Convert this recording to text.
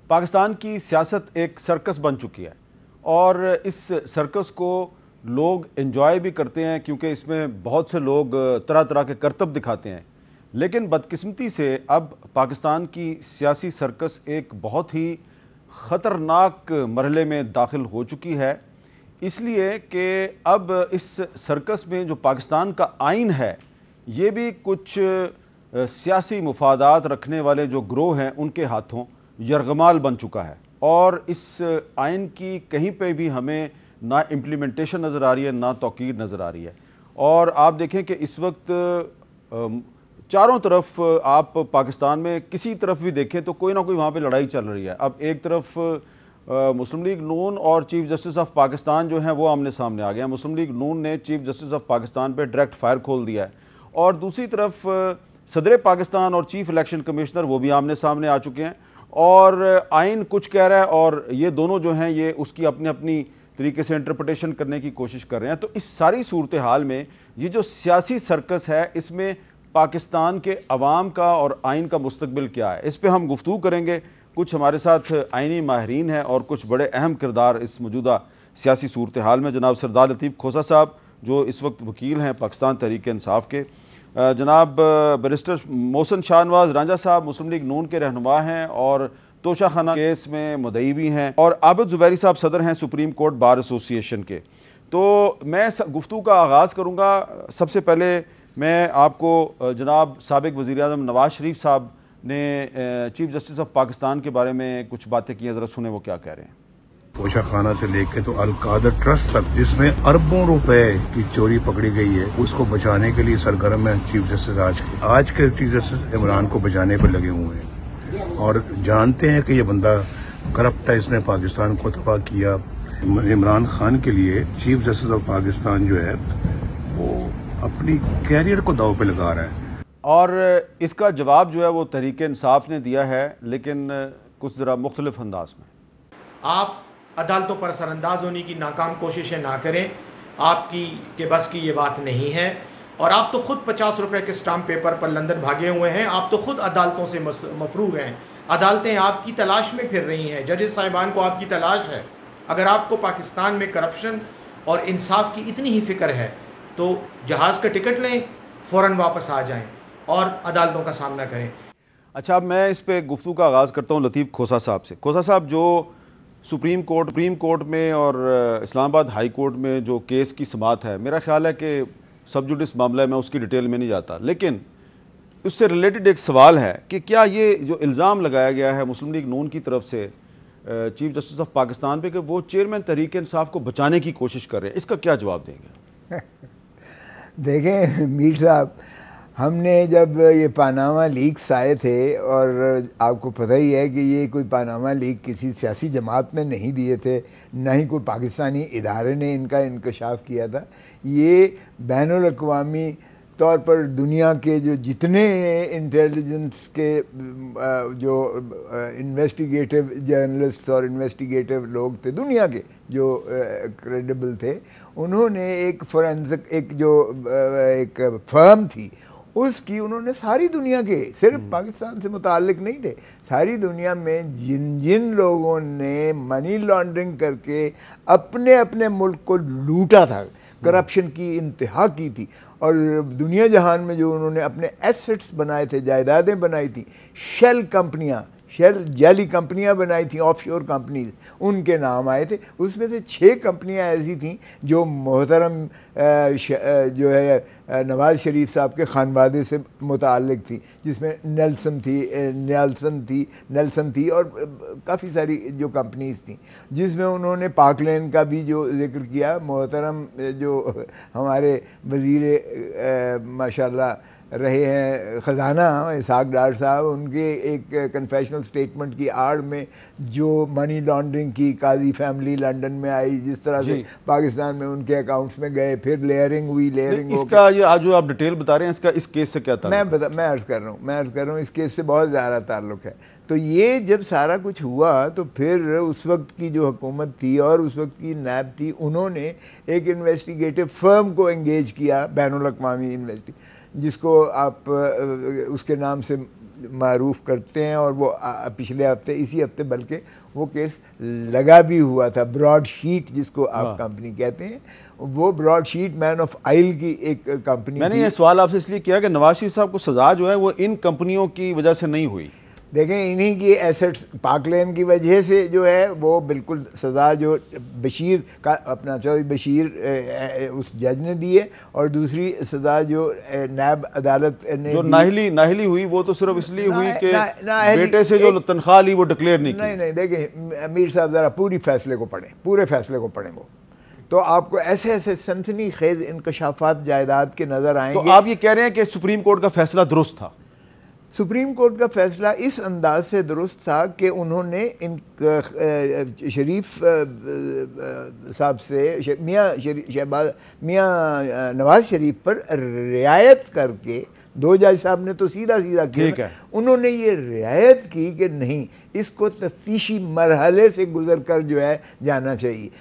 پاکستان کی سیاست ایک سرکس بن چکی ہے اور اس سرکس کو لوگ انجوائے بھی کرتے ہیں کیونکہ اس میں بہت سے لوگ طرح طرح کے کرتب دکھاتے ہیں، لیکن بدقسمتی سے اب پاکستان کی سیاسی سرکس ایک بہت ہی خطرناک مرحلے میں داخل ہو چکی ہے، اس لیے کہ اب اس سرکس میں جو پاکستان کا آئین ہے یہ بھی کچھ سیاسی مفادات رکھنے والے جو گروہ ہیں ان کے ہاتھوں یرغمال بن چکا ہے، اور اس آئین کی کہیں پہ بھی ہمیں نہ امپلیمنٹیشن نظر آ رہی ہے نہ توقیر نظر آ رہی ہے۔ اور آپ دیکھیں کہ اس وقت چاروں طرف آپ پاکستان میں کسی طرف بھی دیکھیں تو کوئی نہ کوئی وہاں پہ لڑائی چل رہی ہے۔ اب ایک طرف مسلم لیگ نون اور چیف جسٹس آف پاکستان جو ہیں وہ آمنے سامنے آ گئے ہیں۔ مسلم لیگ نون نے چیف جسٹس آف پاکستان پہ ڈائریکٹ فائر کھول دیا ہے، اور دوسری طرف صدر پاکستان اور چیف الیکشن کمشنر وہ بھی آمنے سامنے آ چکے ہیں، اور آئین کچھ کہہ رہا ہے اور یہ دونوں جو ہیں یہ اس کی اپنی اپنی طریقے سے انٹرپریٹیشن کرنے کی کوشش کر رہے ہیں۔ تو اس ساری صورتحال میں یہ جو سیاسی سرکس ہے اس میں پاکستان کے عوام کا اور آئین کا مستقبل کیا ہے، اس پہ ہم گفتگو کریں گے۔ کچھ ہمارے ساتھ آئینی ماہرین ہیں اور کچھ بڑے اہم کردار اس موجودہ سیاسی صورتحال میں۔ جناب سردار لطیف کھوسہ صاحب جو اس وقت وکیل ہیں پاکستان تحریک انصاف کے، جناب بیرسٹر محسن شاہ نواز رانجھا صاحب مسلم لیگ نون کے رہنما ہیں اور توشہ خانہ کیس میں مدعی بھی ہیں، اور عابد زبیری صاحب صدر ہیں سپریم کورٹ بار ایسوسی ایشن کے۔ تو میں گفتگو کا آغاز کروں گا۔ سب سے پہلے میں آپ کو جناب سابق وزیر اعظم نواز شریف صاحب نے چیف جسٹس آف پاکستان کے بارے میں کچھ باتیں کی ہیں، ذرا سنیں وہ کیا کہہ رہے ہیں۔ توشہ خانہ سے لے کے تو القادر ٹرسٹ تک جس میں اربوں روپے کی چوری پکڑی گئی ہے، اس کو بچانے کے لیے سرگرم ہے چیف جسٹس آج کے چیف جسٹس عمران کو بچانے پہ لگے ہوئے ہیں اور جانتے ہیں کہ یہ بندہ کرپٹ ہے، اس نے پاکستان کو تباہ کیا۔ عمران خان کے لیے چیف جسٹس آف پاکستان جو ہے وہ اپنی کیریئر کو داؤ پہ لگا رہا ہے، اور اس کا جواب جو ہے وہ تحریک انصاف نے دیا ہے، لیکن کچھ ذرا مختلف انداز میں۔ آپ عدالتوں پر سر انداز ہونے کی ناکام کوششیں نہ کریں، آپ کی کہ بس کی یہ بات نہیں ہے، اور آپ تو خود 50 روپے کے سٹامپ پیپر پر لندن بھاگے ہوئے ہیں، آپ تو خود عدالتوں سے مفروغ ہیں، عدالتیں آپ کی تلاش میں پھر رہی ہیں، ججز صاحبان کو آپ کی تلاش ہے۔ اگر آپ کو پاکستان میں کرپشن اور انصاف کی اتنی ہی فکر ہے تو جہاز کا ٹکٹ لیں، فوراً واپس آ جائیں اور عدالتوں کا سامنا کریں۔ اچھا، اب میں اس پہ گفتگو کا آغاز کرتا ہوں لطیف کھوسہ صاحب سے۔ کھوسہ صاحب، جو سپریم کورٹ میں اور اسلام آباد ہائی کورٹ میں جو کیس کی سماعت ہے، میرا خیال ہے کہ سب جوڈس معاملہ ہے، میں اس کی ڈیٹیل میں نہیں جاتا، لیکن اس سے ریلیٹڈ ایک سوال ہے کہ کیا یہ جو الزام لگایا گیا ہے مسلم لیگ نون کی طرف سے چیف جسٹس آف پاکستان پہ کہ وہ چیئرمین تحریک انصاف کو بچانے کی کوشش کر رہے ہیں، اس کا کیا جواب دیں گے؟ دیکھیں میر صاحب، ہم نے جب یہ پاناما لیکس آئے تھے، اور آپ کو پتہ ہی ہے کہ یہ کوئی پاناما لیک کسی سیاسی جماعت میں نہیں دیے تھے، نہ ہی کوئی پاکستانی ادارے نے ان کا انکشاف کیا تھا، یہ بین الاقوامی طور پر دنیا کے جو جتنے انٹیلیجنس کے جو انویسٹیگیٹو جرنلسٹ اور انویسٹیگیٹو لوگ تھے دنیا کے جو کریڈیبل تھے، انہوں نے ایک فورینزک ایک فرم تھی، اس کی انہوں نے ساری دنیا کے، صرف پاکستان سے متعلق نہیں تھے، ساری دنیا میں جن لوگوں نے منی لانڈرنگ کر کے اپنے ملک کو لوٹا تھا، کرپشن کی انتہا کی تھی، اور دنیا جہان میں جو انہوں نے اپنے ایسٹس بنائے تھے، جائیدادیں بنائی تھیں، جعلی کمپنیاں بنائی تھیں، آف شور کمپنیز، ان کے نام آئے تھے۔ اس میں سے 6 کمپنیاں ایسی تھیں جو محترم جو ہے نواز شریف صاحب کے خانوادے سے متعلق تھی، جس میں نیلسن تھی اور کافی ساری جو کمپنیز تھیں، جس میں انہوں نے پاک لین کا بھی جو ذکر کیا۔ محترم جو ہمارے وزیر ماشاءاللہ رہے ہیں خزانہ اسحاق ڈار صاحب، ان کے ایک کنفیشنل سٹیٹمنٹ کی آڑ میں جو منی لانڈرنگ کی قاضی فیملی لنڈن میں آئی، جس طرح سے پاکستان میں ان کے اکاؤنٹس میں گئے، پھر لیئرنگ ہوئی، اس کا یہ آج جو آپ ڈیٹیل بتا رہے ہیں، اس کا اس کیس سے کیا تعلق ہے؟ میں عرض کر رہا ہوں اس کیس سے بہت زیادہ تعلق ہے۔ تو یہ جب سارا کچھ ہوا تو پھر اس وقت کی جو حکومت تھی اور اس وقت کی نیب تھی، انہوں نے ایک انویسٹیگیٹو فرم کو انگیج کیا، بین الاقوامی جس کو آپ اس کے نام سے معروف کرتے ہیں، اور وہ پچھلے ہفتے اسی ہفتے بلکہ وہ کیس لگا بھی ہوا تھا، براڈ شیٹ جس کو آپ کمپنی کہتے ہیں، وہ براڈ شیٹ مین آف آئل کی ایک کمپنی. میں نے یہ سوال آپ سے اس لیے کیا کہ نواز شریف صاحب کو سزا جو ہے وہ ان کمپنیوں کی وجہ سے نہیں ہوئی. دیکھیں انہی کی ایسٹس پاک لین کی وجہ سے جو ہے وہ بالکل سزا جو بشیر کا اپنا چودھری بشیر اس جج نے دی ہے، اور دوسری سزا جو نیب عدالت نے جو ناہلی ہوئی وہ تو صرف اس لیے ہوئی کہ بیٹے سے جو تنخواہ لی وہ ڈکلیئر نہیں کی. نہیں دیکھیں امیر صاحب ذرا پورے فیصلے کو پڑھیں وہ تو آپ کو ایسے سنسنی خیز انکشافات جائیداد کے نظر آئیں گے. تو آپ یہ کہہ رہے ہیں کہ سپریم کورٹ کا فیصلہ درست تھا؟ سپریم کورٹ کا فیصلہ اس انداز سے درست تھا کہ انہوں نے ان شریف صاحب سے میاں نواز شریف پر رعایت کر کے، دو جج صاحب نے تو سیدھا کیا، انہوں نے یہ رعایت کی کہ نہیں، اس کو تفتیشی مرحلے سے گزر کر جو ہے جانا چاہیے.